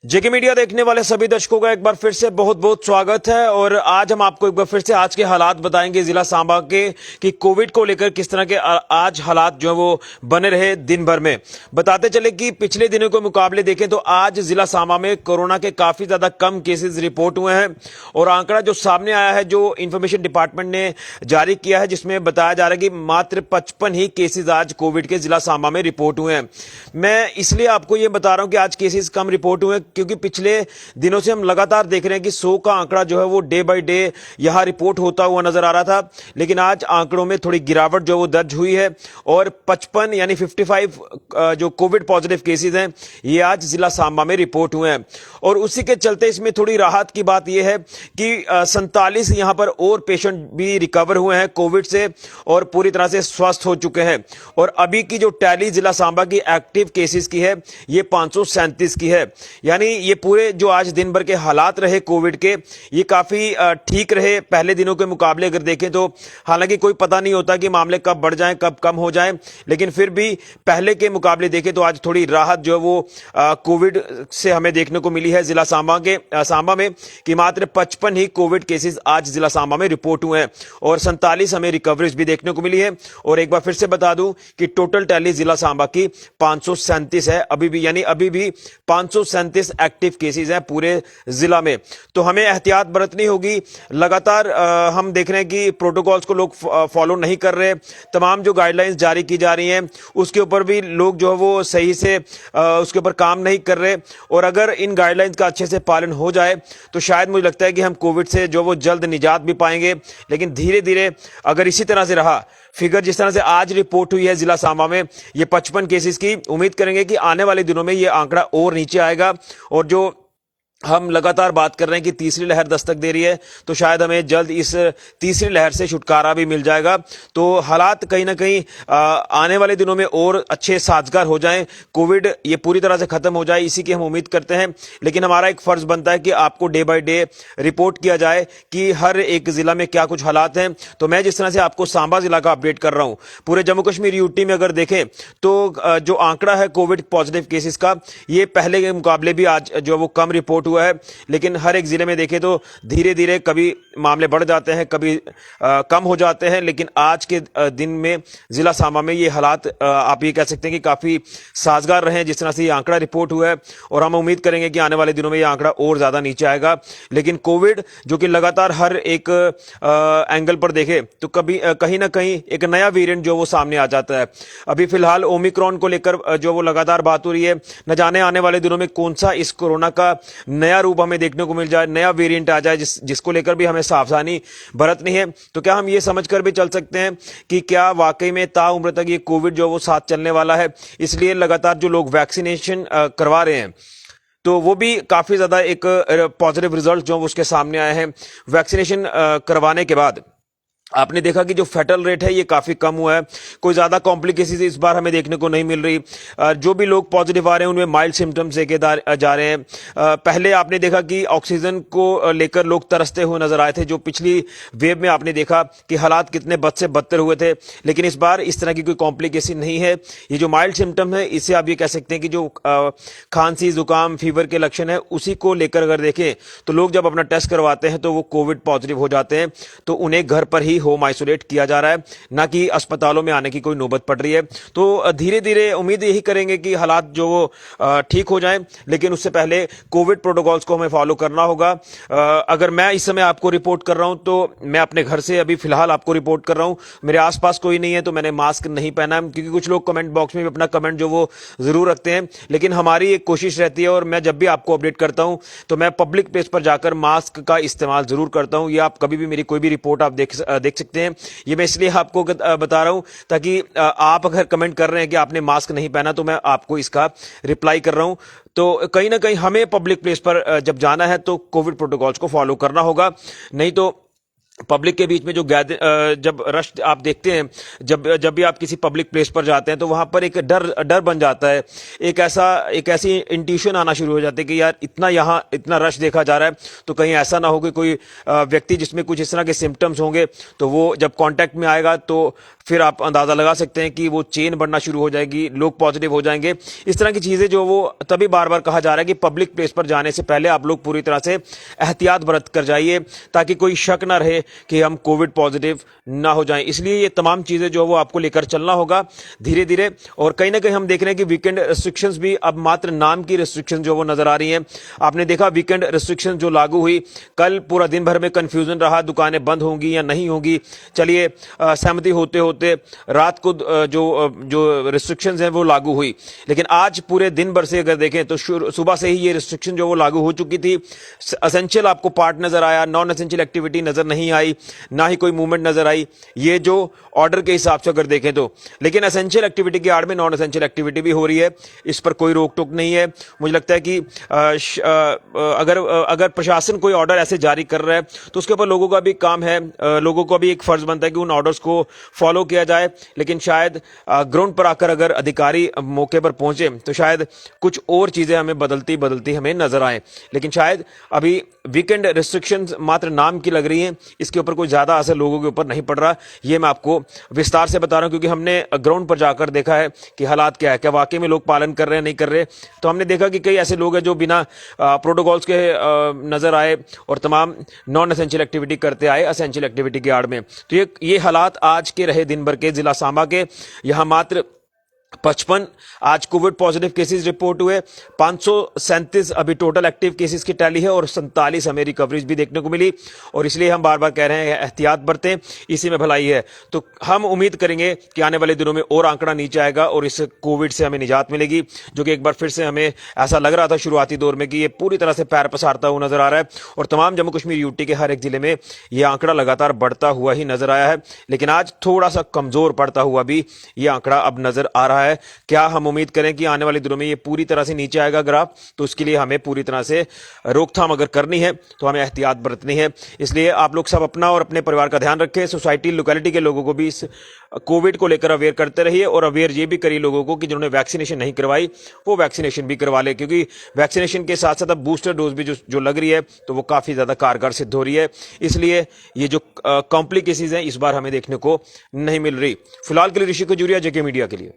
जेके media देखने वाले सभी दर्शकों का एक बार फिर से बहुत बहुत स्वागत है। और आज हम आपको एक बार फिर से आज के हालात बताएंगे जिला सांबा के कि कोविड को लेकर किस तरह के आज हालात जो है वो बने रहे दिन भर में। बताते चले कि पिछले दिनों के मुकाबले देखें तो आज जिला सांबा में कोरोना के काफी ज्यादा कम केसेस रिपोर्ट हुए हैं। और आंकड़ा जो सामने आया है, जो इंफॉर्मेशन डिपार्टमेंट ने जारी किया है, जिसमें बताया जा रहा है कि मात्र 55 ही केसेस आज कोविड के जिला सांबा में रिपोर्ट हुए हैं। मैं इसलिए आपको ये बता रहा हूं कि आज केसेस कम रिपोर्ट हुए क्योंकि पिछले दिनों से हम लगातार देख रहे हैं कि 100 का आंकड़ा जो है वो डे बाय डे यहां रिपोर्ट होता हुआ नजर आ रहा था। लेकिन आज आंकड़ों में थोड़ी गिरावट जो वो दर्ज हुई है और 55 यानी 55 जो कोविड पॉजिटिव केसेस हैं ये आज जिला सांबा में रिपोर्ट हुए हैं। और उसी के चलते इसमें थोड़ी राहत की बात यह है कि 47 यहां पर और पेशेंट भी रिकवर हुए हैं कोविड से और पूरी तरह से स्वस्थ हो चुके हैं। और अभी की जो टैली जिला सांबा की एक्टिव केसेस की है ये 537 की है। यानी ये पूरे जो आज दिन भर के हालात रहे कोविड के ये काफी ठीक रहे पहले दिनों के मुकाबले अगर देखें तो। हालांकि कोई पता नहीं होता कि मामले कब बढ़ जाएं कब कम हो जाएं, लेकिन फिर भी पहले के मुकाबले देखें तो आज थोड़ी राहत जो है वो कोविड से हमें देखने को मिली है जिला सांबा में कि मात्र 55 ही कोविड केसेस आज जिला सांबा में रिपोर्ट हुए हैं और 47 हमें रिकवरीज भी देखने को मिली है। और एक बार फिर से बता दूं कि टोटल टैली जिला सांबा की 537 है अभी भी, यानी अभी भी 537 एक्टिव केसेस हैं पूरे जिला में। तो हमें एहतियात बरतनी होगी। लगातार हम देख रहे हैं कि प्रोटोकॉल्स को लोग फॉलो नहीं कर रहे। तमाम जो गाइडलाइंस जारी की जा रही हैं उसके ऊपर भी लोग जो है वो सही से उसके ऊपर काम नहीं कर रहे। और अगर इन गाइडलाइंस का अच्छे से पालन हो जाए तो शायद मुझे लगता है कि हम कोविड से जो वो जल्द निजात भी पाएंगे। लेकिन धीरे धीरे अगर इसी तरह से रहा, फिगर जिस तरह से आज रिपोर्ट हुई है जिला सांबा में ये 55 केसेस की, उम्मीद करेंगे कि आने वाले दिनों में ये आंकड़ा और नीचे आएगा। और जो हम लगातार बात कर रहे हैं कि तीसरी लहर दस्तक दे रही है तो शायद हमें जल्द इस तीसरी लहर से छुटकारा भी मिल जाएगा। तो हालात कहीं ना कहीं आने वाले दिनों में और अच्छे साजगार हो जाएं, कोविड ये पूरी तरह से खत्म हो जाए, इसी की हम उम्मीद करते हैं। लेकिन हमारा एक फर्ज बनता है कि आपको डे बाय डे रिपोर्ट किया जाए कि हर एक जिला में क्या कुछ हालात हैं। तो मैं जिस तरह से आपको सांबा जिला का अपडेट कर रहा हूं, पूरे जम्मू कश्मीर यूटी में अगर देखें तो जो आंकड़ा है कोविड पॉजिटिव केसेस का ये पहले के मुकाबले भी आज जो वो कम रिपोर्ट हुआ है। लेकिन हर एक जिले में देखें तो धीरे धीरे कभी मामले बढ़ जाते हैं, कभी कम हो जाते हैं। लेकिन आज के दिन में जिला सांबा में ये हालात आप ये कह सकते हैं कि काफी साजगार रहे जिस तरह से ये आंकड़ा रिपोर्ट हुआ है। और हम उम्मीद करेंगे कि आने वाले दिनों में ये आंकड़ा और ज्यादा नीचे आएगा। लेकिन कोविड जो कि लगातार हर एक एंगल पर देखे तो कभी कहीं ना कहीं एक नया वेरिएंट जो वो सामने आ जाता है। अभी फिलहाल ओमिक्रॉन को लेकर जो वो लगातार बात हो रही है, न जाने आने वाले दिनों में कौन सा इस कोरोना का नया रूप हमें देखने को मिल जाए, नया वेरिएंट आ जाए जिसको लेकर भी हमें सावधानी बरतनी है। तो क्या हम ये समझकर भी चल सकते हैं कि क्या वाकई में ताउम्र तक ये कोविड जो वो साथ चलने वाला है? इसलिए लगातार जो लोग वैक्सीनेशन करवा रहे हैं तो वो भी काफी ज्यादा एक पॉजिटिव रिजल्ट जो उसके सामने आए हैं। वैक्सीनेशन करवाने के बाद आपने देखा कि जो फेटल रेट है ये काफी कम हुआ है, कोई ज्यादा कॉम्प्लिकेशन इस बार हमें देखने को नहीं मिल रही। जो भी लोग पॉजिटिव आ रहे हैं उनमें माइल्ड सिम्टम्स लेके जा रहे हैं। पहले आपने देखा कि ऑक्सीजन को लेकर लोग तरसते हुए नजर आए थे, जो पिछली वेव में आपने देखा कि हालात कितने बद से बदतर हुए थे। लेकिन इस बार इस तरह की कोई कॉम्प्लिकेशन नहीं है। ये जो माइल्ड सिम्टम है इसे आप ये कह सकते हैं कि जो खांसी जुकाम फीवर के लक्षण है उसी को लेकर अगर देखें तो लोग जब अपना टेस्ट करवाते हैं तो वो कोविड पॉजिटिव हो जाते हैं तो उन्हें घर पर ही होम आइसोलेट किया जा रहा है, ना कि अस्पतालों में आने की कोई नौबत पड़ रही है। तो धीरे धीरे उम्मीद यही करेंगे कि हालात जो वो ठीक हो जाएं। लेकिन उससे पहले कोविड प्रोटोकॉल्स को हमें फॉलो करना होगा। अगर मैं इस समय आपको रिपोर्ट कर रहा हूं तो मैं अपने घर से अभी फिलहाल आपको रिपोर्ट कर रहा हूं, मेरे आसपास कोई नहीं है तो मैंने मास्क नहीं पहना है। क्योंकि कुछ लोग कमेंट बॉक्स में भी अपना कमेंट जो वो जरूर रखते हैं, लेकिन हमारी एक कोशिश रहती है और मैं जब भी आपको अपडेट करता हूं तो मैं पब्लिक प्लेस पर जाकर मास्क का इस्तेमाल जरूर करता हूं। ये आप कभी भी मेरी कोई भी रिपोर्ट आप देख सकते हैं। ये मैं इसलिए आपको बता रहा हूं ताकि आप अगर कमेंट कर रहे हैं कि आपने मास्क नहीं पहना तो मैं आपको इसका रिप्लाई कर रहा हूं। तो कहीं ना कहीं हमें पब्लिक प्लेस पर जब जाना है तो कोविड प्रोटोकॉल्स को फॉलो करना होगा, नहीं तो पब्लिक के बीच में जो जब रश आप देखते हैं, जब भी आप किसी पब्लिक प्लेस पर जाते हैं तो वहां पर एक डर डर बन जाता है। एक ऐसी इंट्यूशन आना शुरू हो जाती है कि यार यहाँ इतना रश देखा जा रहा है, तो कहीं ऐसा ना हो कि कोई व्यक्ति जिसमें कुछ इस तरह के सिम्टम्स होंगे तो वो जब कांटेक्ट में आएगा तो फिर आप अंदाजा लगा सकते हैं कि वो चेन बढ़ना शुरू हो जाएगी, लोग पॉजिटिव हो जाएंगे। इस तरह की चीजें जो वो तभी बार बार कहा जा रहा है कि पब्लिक प्लेस पर जाने से पहले आप लोग पूरी तरह से एहतियात बरत कर जाइए, ताकि कोई शक ना रहे कि हम कोविड पॉजिटिव ना हो जाएं। इसलिए ये तमाम चीजें जो वो आपको लेकर चलना होगा धीरे धीरे। और कहीं ना कहीं हम देख रहे हैं कि वीकेंड रिस्ट्रिक्शंस भी अब मात्र नाम की रिस्ट्रिक्शन जो वो नजर आ रही हैं। आपने देखा वीकेंड रिस्ट्रिक्शन जो लागू हुई, कल पूरा दिन भर में कंफ्यूजन रहा, दुकानें बंद होंगी या नहीं होंगी। चलिए सहमति होते होते रात को जो रिस्ट्रिक्शंस हैं वो लागू हुई, लेकिन आज पूरे दिन भर से अगर देखें तो सुबह से ही ये रिस्ट्रिक्शन जो वो लागू हो चुकी थी। एसेंशियल आपको पार्ट नजर आया, नॉन एसेंशियल एक्टिविटी नजर नहीं आई, ना ही कोई मूवमेंट नजर आई, ये जो ऑर्डर के हिसाब से अगर देखें तो। लेकिन एसेंशियल एक्टिविटी की आड़ में नॉन एसेंशियल एक्टिविटी भी हो रही है, इस पर कोई रोक टोक नहीं है। मुझे लगता है कि अगर प्रशासन कोई ऑर्डर ऐसे जारी कर रहा है तो उसके ऊपर लोगों का भी काम है, लोगों का भी एक फर्ज बनता है कि उन ऑर्डर्स को फॉलो किया जाए। लेकिन शायद ग्राउंड पर आकर अगर अधिकारी मौके पर पहुंचे तो शायद कुछ और चीजें हमें बदलती बदलती हमें नजर आए। लेकिन शायद अभी वीकेंड रिस्ट्रिक्शंस मात्र नाम की लग रही हैं, इसके ऊपर कोई ज्यादा असर लोगों के ऊपर नहीं पड़ रहा। ये मैं आपको विस्तार से बता रहा हूं क्योंकि हमने ग्राउंड पर जाकर देखा है कि हालात क्या है, क्या वाकई में लोग पालन कर रहे हैं, नहीं कर रहे। तो हमने देखा कि कई ऐसे लोग हैं जो बिना प्रोटोकॉल्स के नजर आए और तमाम नॉन एसेंशियल एक्टिविटी करते आए एसेंशियल एक्टिविटी की आड़ में। तो ये हालात आज के रहे दिन भर के जिला सांबा के। यहां मात्र 55 आज कोविड पॉजिटिव केसेस रिपोर्ट हुए, 537 अभी टोटल एक्टिव केसेस की टैली है और 47 हमें रिकवरीज भी देखने को मिली। और इसलिए हम बार बार कह रहे हैं एहतियात बरतें, इसी में भलाई है। तो हम उम्मीद करेंगे कि आने वाले दिनों में और आंकड़ा नीचे आएगा और इस कोविड से हमें निजात मिलेगी, जो कि एक बार फिर से हमें ऐसा लग रहा था शुरुआती दौर में कि ये पूरी तरह से पैर पसारता हुआ नजर आ रहा है। और तमाम जम्मू कश्मीर यूटी के हर एक जिले में यह आंकड़ा लगातार बढ़ता हुआ ही नजर आया है, लेकिन आज थोड़ा सा कमजोर पड़ता हुआ भी यह आंकड़ा अब नजर आ रहा है। क्या हम उम्मीद करें कि आने वाले दिनों में ये पूरी तरह से नीचे आएगा ग्राफ? तो उसके लिए हमें पूरी तरह से रोकथाम अगर करनी है तो हमें एहतियात बरतनी है। इसलिए आप लोग सब अपना और अपने परिवार का ध्यान रखें। सोसाइटी लोकेलिटी के लोगों को भी इस कोविड को लेकर अवेयर करते रहिए और अवेयर ये भी करिए लोगों को कि जिन्होंने वैक्सीनेशन नहीं करवाई वो वैक्सीनेशन भी करवा ले, क्योंकि वैक्सीनेशन के साथ साथ अब बूस्टर डोज भी जो लग रही है तो वो काफी ज्यादा कारगर सिद्ध हो रही है। इसलिए ये जो कॉम्प्लिकेशंस हैं इस बार हमें देखने को नहीं मिल रही। फिलहाल के लिए ऋषि खजूरिया, जेके मीडिया के लिए।